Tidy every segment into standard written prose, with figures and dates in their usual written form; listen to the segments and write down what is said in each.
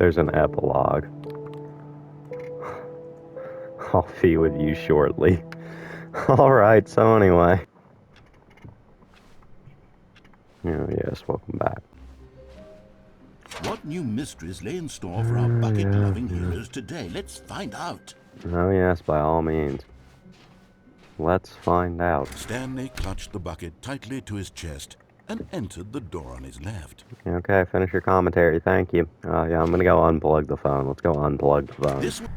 There's an epilogue. I'll be with you shortly. Alright, so anyway. Oh yes, welcome back. What new mysteries lay in store for our bucket-loving heroes today? Let's find out. Oh yes, by all means. Let's find out. Stanley clutched the bucket tightly to his chest and entered the door on his left. Okay, finish your commentary, thank you. Yeah, I'm gonna go unplug the phone. Let's go unplug the phone.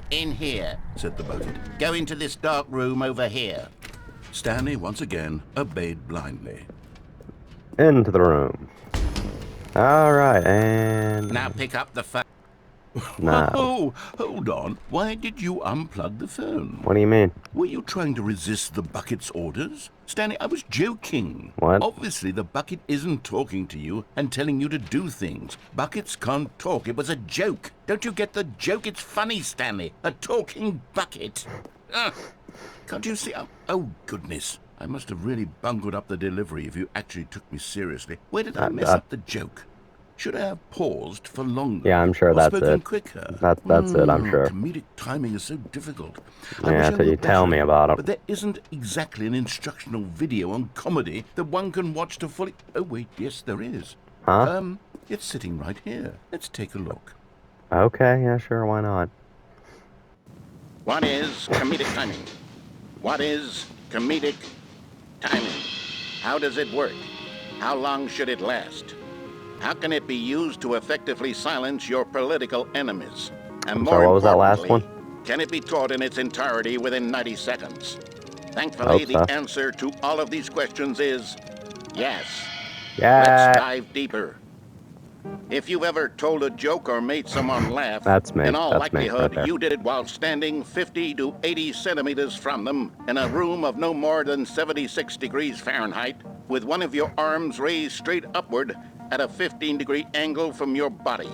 In here, said the bucket. Go into this dark room over here. Stanley once again obeyed blindly. Into the room. Alright, and... Now pick up the phone. No. Oh, hold on. Why did you unplug the phone? What do you mean? Were you trying to resist the bucket's orders? Stanley, I was joking. What? Obviously, the bucket isn't talking to you and telling you to do things. Buckets can't talk. It was a joke. Don't you get the joke? It's funny, Stanley. A talking bucket. Can't you see? Oh, goodness. I must have really bungled up the delivery if you actually took me seriously. Where did I mess up the joke? Should I have paused for longer? Yeah, I'm sure that's spoken it. quicker? That's it, I'm sure. Comedic timing is so difficult. Yeah, until you tell me about it. But there isn't exactly an instructional video on comedy that one can watch to fully... Oh, wait, yes, there is. Huh? It's sitting right here. Let's take a look. Okay, yeah, sure, why not? What is comedic timing? What is comedic timing? How does it work? How long should it last? How can it be used to effectively silence your political enemies? And more sorry, what was that last one? Can it be taught in its entirety within 90 seconds? Thankfully, the answer to all of these questions is yes. Yeah. Let's dive deeper. If you've ever told a joke or made someone laugh, That's me. in all That's likelihood, me right you did it while standing 50 to 80 centimeters from them in a room of no more than 76 degrees Fahrenheit, with one of your arms raised straight upward at a 15-degree angle from your body.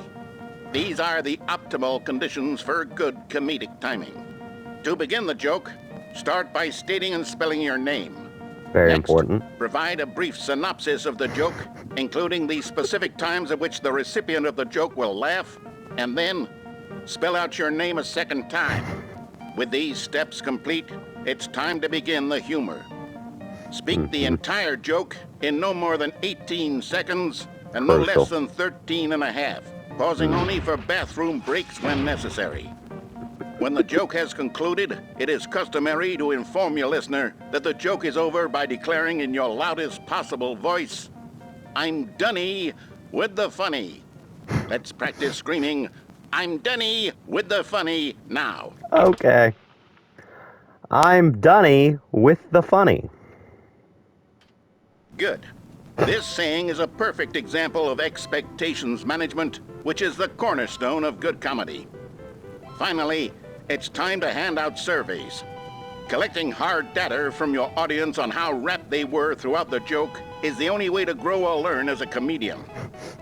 These are the optimal conditions for good comedic timing. To begin the joke, start by stating and spelling your name. Very Next, important. provide a brief synopsis of the joke, including the specific times at which the recipient of the joke will laugh, and then spell out your name a second time. With these steps complete, it's time to begin the humor. Speak the entire joke in no more than 18 seconds and no less than 13 and a half, pausing only for bathroom breaks when necessary. When the joke has concluded, it is customary to inform your listener that the joke is over by declaring in your loudest possible voice, "I'm Dunny with the funny." Let's practice screaming, "I'm Dunny with the funny" now. Okay. I'm Dunny with the funny. Good. This saying is a perfect example of expectations management, which is the cornerstone of good comedy. Finally, it's time to hand out surveys. Collecting hard data from your audience on how rapt they were throughout the joke is the only way to grow or learn as a comedian.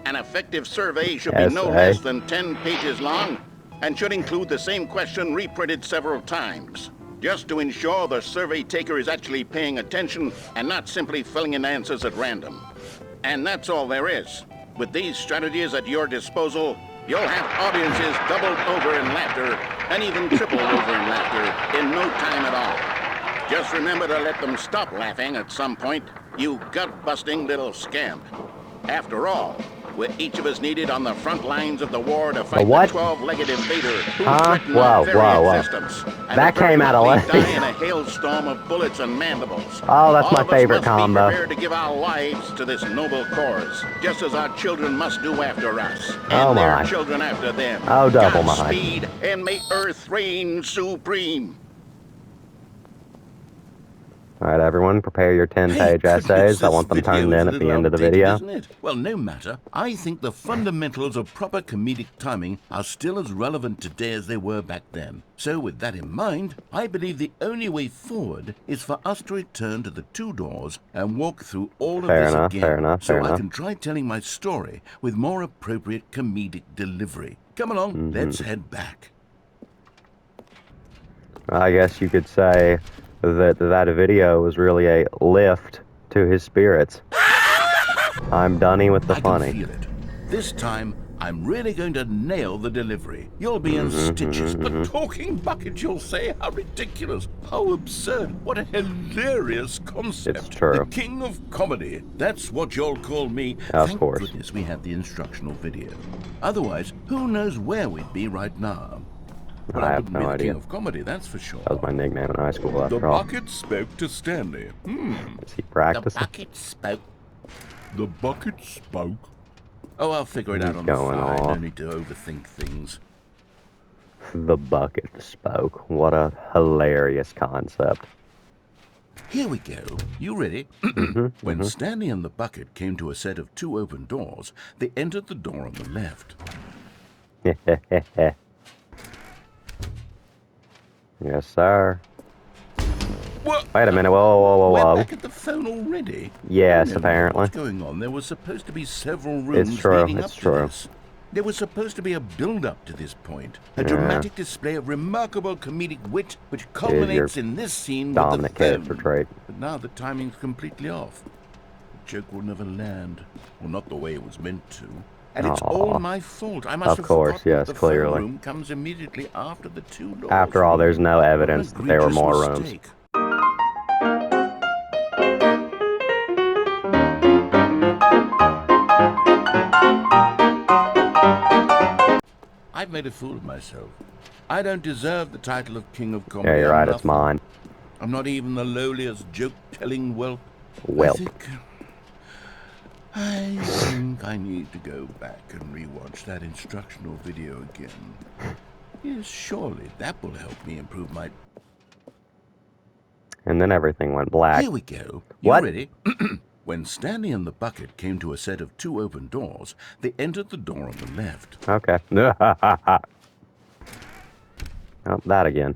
An effective survey should be no less than 10 pages long and should include the same question reprinted several times, just to ensure the survey taker is actually paying attention and not simply filling in answers at random. And that's all there is. With these strategies at your disposal, you'll have audiences doubled over in laughter and even tripled over in laughter in no time at all. Just remember to let them stop laughing at some point, you gut-busting little scamp. After all, we're each of us needed on the front lines of the war to fight the 12-legged invader who threatened our very existence. That came out of left. Die in a hailstorm of bullets and mandibles. Oh, that's all my favorite combo. All of us must be prepared to give our lives to this noble cause, just as our children must do after us, and their children after them. Oh, double mine. Godspeed, and may Earth reign supreme. All right, everyone, prepare your 10-page essays. I want them turned in at the end of the video. Isn't it? Well, no matter. I think the fundamentals of proper comedic timing are still as relevant today as they were back then. So with that in mind, I believe the only way forward is for us to return to the two doors and walk through all of this again. Fair enough. I can try telling my story with more appropriate comedic delivery. Come along, let's head back. I guess you could say that video was really a lift to his spirits. I'm Dunny with the funny. I can feel it. This time, I'm really going to nail the delivery. You'll be in stitches. But talking bucket, you'll say? How ridiculous. How absurd. What a hilarious concept. It's true. The king of comedy. That's what you'll call me. Of Thank course. goodness we have the instructional video. Otherwise, who knows where we'd be right now. But I have wouldn't no be the idea. king of comedy, that's for sure. That was my nickname in high school, The after all. bucket spoke to Stanley. Is he The practicing? bucket spoke. The bucket spoke. Oh, I'll figure it out on Going the fly. No off. need to overthink things. The bucket spoke. What a hilarious concept. Here we go. You ready? When Stanley and the bucket came to a set of 2 open doors, they entered the door on the left. Yes, sir. What? Wait a minute. Whoa, whoa, whoa, We're whoa. back at the phone already? Yes, I don't know apparently. What's going on? There was supposed to be several rooms true, leading it's up true. to this. There was supposed to be a build-up to this point, a dramatic display of remarkable comedic wit, which culminates in this scene with the Dominant character phone. trait. But now the timing's completely off. The joke will never land. Well, not the way it was meant to. And it's all my fault. I must Of have course, forgotten yes, that the clearly. phone room comes immediately after the 2 doors. After all, there's no evidence that there were Egregious more rooms. mistake. I've made a fool of myself. I don't deserve the title of King of Comedy. Yeah, you're I'm right. It's nothing. mine. I'm not even the lowliest joke-telling whelp. Whelp. I think I need to go back and rewatch that instructional video again. Yes, surely that will help me improve my... And then everything went black. Here we go. You What? ready? When Stanley and the bucket came to a set of 2 open doors, they entered the door on the left. Okay. Oh, that again.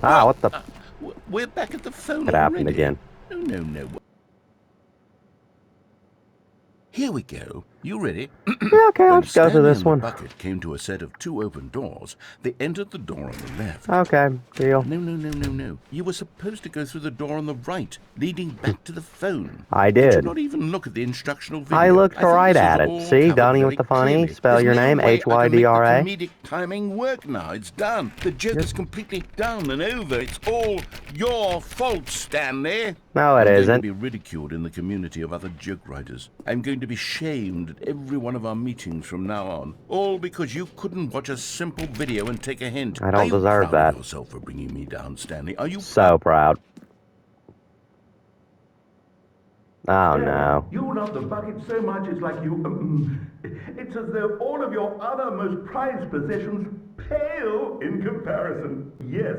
Ah, what the... We're back at the phone It happened already. again. No. Here we go. You ready? Yeah, okay, I'll When just go to Stanley this and the one. bucket came to a set of 2 open doors, they entered the door on the left. Okay, deal. No. You were supposed to go through the door on the right, leading back to the phone. I Did you did. not even look at the instructional video? I looked think right this is at it. all See, covered Donnie very with the funny. clearly. Spell There's your no name, way I can make the H-Y-D-R-A. comedic timing work now. It's done. The joke is completely done and over. It's all your fault, Stanley. No, it I'm going isn't. to be ridiculed in the community of other joke writers. I'm going to be shamed at every one of our meetings from now on. All because you couldn't watch a simple video and take a hint. I don't Are you deserve proud of that. yourself for bringing me down, Stanley? Are you So proud. Oh, no. You love the bucket so much, it's like you... it's as though all of your other most prized possessions pale in comparison. Yes.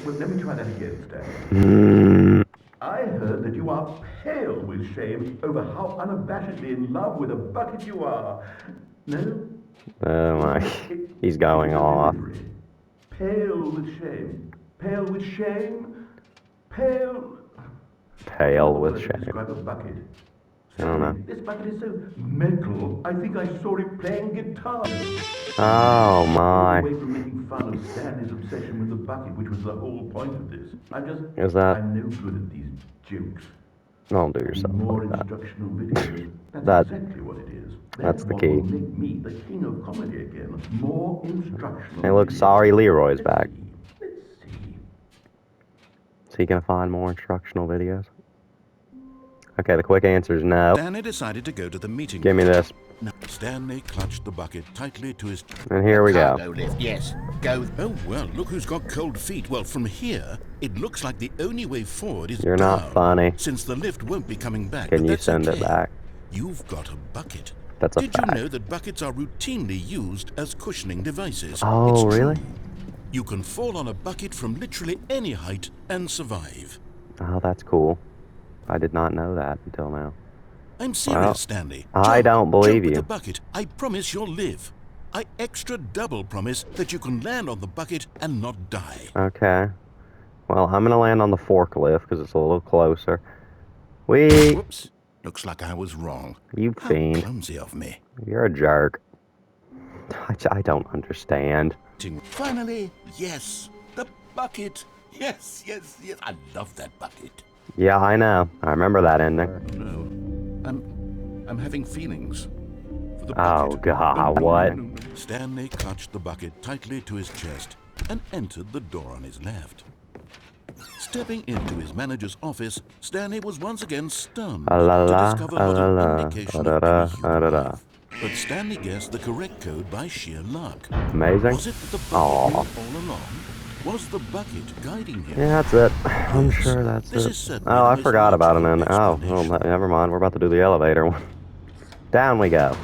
Well, let me try that again, Stanley. I heard that you are pale with shame over how unabashedly in love with a bucket you are. No? Oh, my. He's going off. Pale with shame. Pale with shame. Pale... Pale with How to shame. describe a bucket. I don't know. This bucket is so metal. I think I saw it playing guitar. Oh, my. Away from making fun of Stanley's obsession with the bucket, which was the whole point of this. Is that... I'm no good at these jokes. Don't do yourself More like that. instructional videos. That's That- exactly what it is. that's the what key. will make me the king of comedy again. More instructional. Hey, look, videos. sorry, Leroy's back. Let's see. Is he gonna find more instructional videos? Okay, the quick answer is no. Stanley decided to go to the meeting. Give me this. No. Stanley clutched the bucket tightly to his... And here we go. Cargo lift, yes. Go. Oh, well, look who's got cold feet. Well, from here, it looks like the only way forward is You're down, not funny. since the lift won't be coming back. Can but you that's send it okay. back? You've got a bucket. That's a Did fact. you know that buckets are routinely used as cushioning devices? Oh, It's really? true. You can fall on a bucket from literally any height and survive. Oh, that's cool. I did not know that until now. I'm serious, Well, Stanley. I don't believe jump with you. the bucket. I promise you'll live. I extra double promise that you can land on the bucket and not die. Okay. Well, I'm gonna land on the forklift because it's a little closer. Whee! Whoops. Looks like I was wrong. You How fiend. clumsy of me. You're a jerk. I don't understand. Finally, yes, the bucket. Yes. I love that bucket. Yeah, I know. I remember that ending. No, I'm having feelings. For the Oh, bucket. God, No, what? no. Stanley clutched the bucket tightly to his chest and entered the door on his left. Stepping into his manager's office, Stanley was once again stunned to discover not an indication of any human life. But Stanley guessed the correct code by sheer luck. Amazing. Was it that the bucket knew all along? Was the bucket guiding him? Yeah, that's it. I'm Yes, sure that's this it. is certainly Oh, the I most forgot about it. logical And oh, well, explanation. never mind. We're about to do the elevator one. Down we go.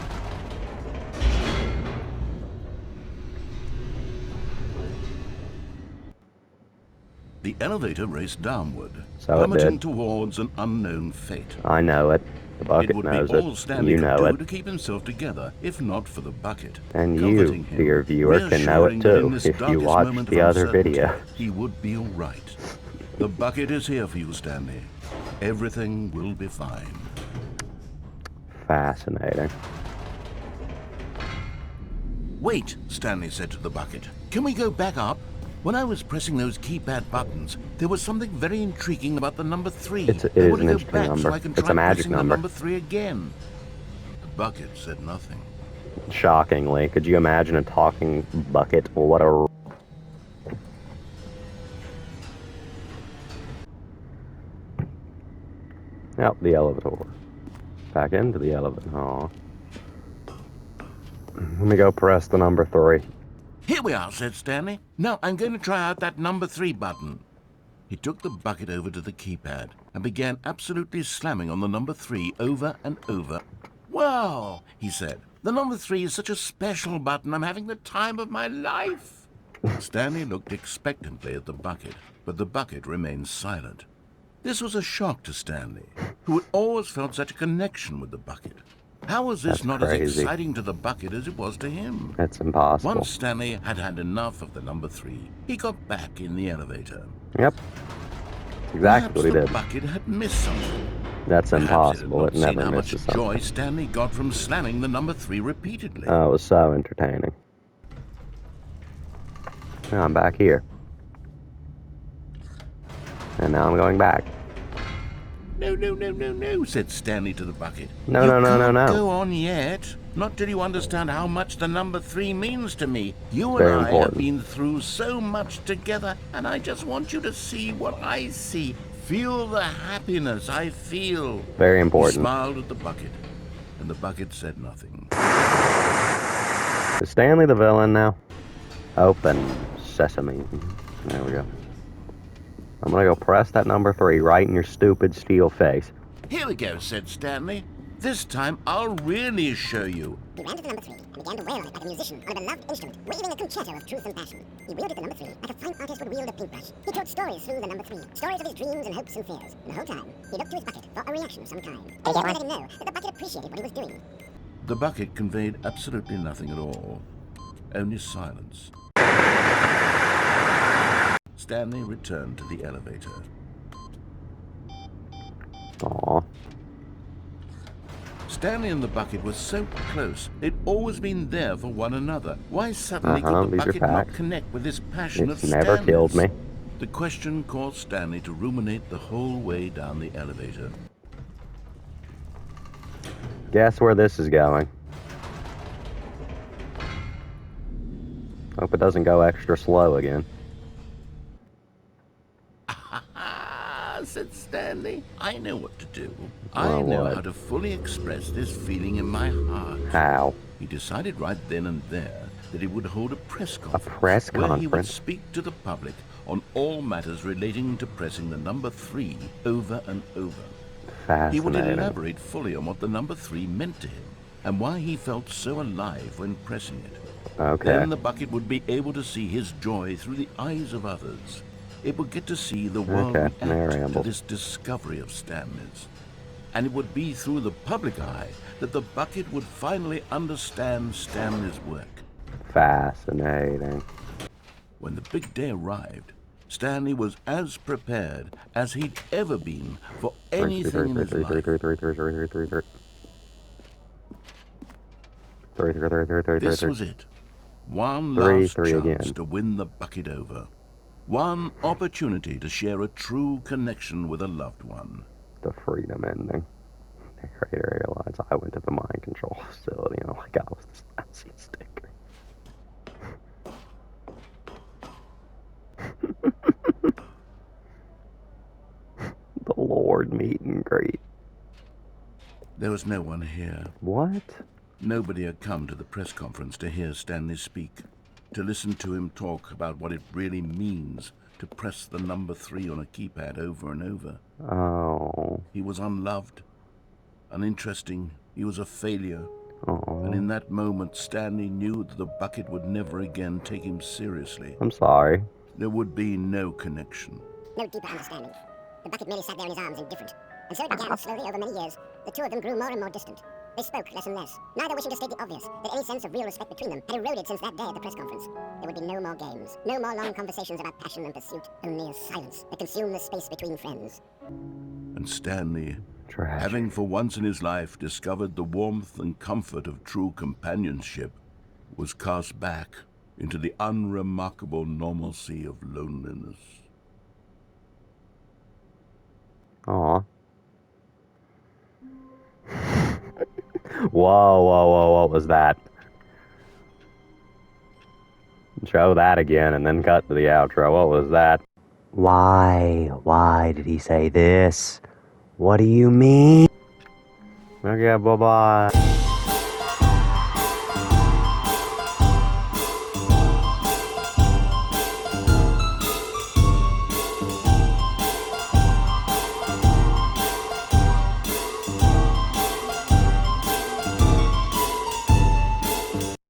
The elevator raced downward, So it plummeting did. towards an unknown fate. I know it. The It bucket would be knows all it. Stanley You could know do it. to keep himself together, if not for the bucket. And comforting you, him, dear viewer, can know it reassuring that in too this if you darkest watch moment the of other uncertainty, video. He would be all right. The bucket is here for you, Stanley. Everything will be fine. Fascinating. Wait, Stanley said to the bucket. Can we go back up? When I was pressing those keypad buttons, there was something very intriguing about the number 3. It I is want an to go interesting back number. so I can It's try a magic pressing number. the number 3 again. The bucket said nothing. Shockingly, could you imagine a talking bucket? What a... Yep, the elevator. Back into the elevator. Aw. Let me go press the number 3. Here we are, said Stanley. Now I'm going to try out that number 3 button. He took the bucket over to the keypad and began absolutely slamming on the number 3 over and over. Wow, he said. The number 3 is such a special button. I'm having the time of my life. Stanley looked expectantly at the bucket, but the bucket remained silent. This was a shock to Stanley, who had always felt such a connection with the bucket. How was this That's not crazy. as exciting to the bucket as it was to him? That's impossible. Once Stanley had had enough of the number 3, he got back in the elevator. Yep. Exactly what he Perhaps did. the bucket had missed something. That's Perhaps impossible. It It had not seen never how much misses joy something. Stanley got from slamming the number 3 repeatedly. Oh, it was so entertaining. Now I'm back here. And now I'm going back. No, said Stanley to the bucket. No, You no, no, no, can't no. go on yet. Not till you understand how much the number 3 means to me. You Very and I have important. been through so much together, and I just want you to see what I see. Feel the happiness I feel. Very He important. smiled at the bucket, and the bucket said nothing. Is Stanley the villain now? Open sesame. There we go. I'm gonna go press that number 3 right in your stupid steel face. Here we go, said Stanley. This time I'll really show you. He ran to the number 3 and began to wail on it like a musician on a beloved instrument, waving a concerto of truth and passion. He wielded the number 3 like a fine artist would wield a paintbrush. He told stories through the number 3, stories of his dreams and hopes and fears. And the whole time, he looked to his bucket for a reaction of some kind. And he let him know that the bucket appreciated what he was doing. The bucket conveyed absolutely nothing at all. Only silence. Stanley returned to the elevator. Aw. Stanley and the bucket were so close. They'd always been there for one another. Why suddenly could the these are bucket not facts. connect with this passion It's of never Stanley's? killed me. The question caused Stanley to ruminate the whole way down the elevator. Guess where this is going. Hope it doesn't go extra slow again. Ah, said Stanley. I know what to do. Well, I know what? how to fully express this feeling in my heart. How? He decided right then and there that he would hold a press conference. press where he would conference? speak to the public on all matters relating to pressing the number 3 over and over. He would Fascinating. elaborate fully on what the number 3 meant to him and why he felt so alive when pressing it. Okay. Then the bucket would be able to see his joy through the eyes of others. It would get to see the world Okay, react to variable. this discovery of Stanley's. And it would be through the public eye that the bucket would finally understand Stanley's work. Fascinating. When the big day arrived, Stanley was as prepared as he'd ever been for anything in his life. This was it. One last three chance again. to win the bucket over. One opportunity to share a true connection with a loved one. The freedom ending. Creator realized I went to the mind control facility and all I got was this lousy sticker. The Lord meet and greet. There was no one here. What? Nobody had come to the press conference to hear Stanley speak, to listen to him talk about what it really means to press the number 3 on a keypad over and over. Oh. He was unloved, uninteresting. He was a failure. Oh. And in that moment, Stanley knew that the bucket would never again take him seriously. I'm sorry. There would be no connection. No deeper understanding. The bucket merely sat there in his arms, indifferent. And so it began slowly over many years. The two of them grew more and more distant. They spoke less and less, neither wishing to state the obvious, that any sense of real respect between them had eroded since that day at the press conference. There would be no more games, no more long conversations about passion and pursuit, only a silence that consumed the space between friends. And Stanley, Tragic. having for once in his life discovered the warmth and comfort of true companionship, was cast back into the unremarkable normalcy of loneliness. Aw. Whoa, what was that? Show that again and then cut to the outro. What was that? Why did he say this? What do you mean? Okay, bye-bye.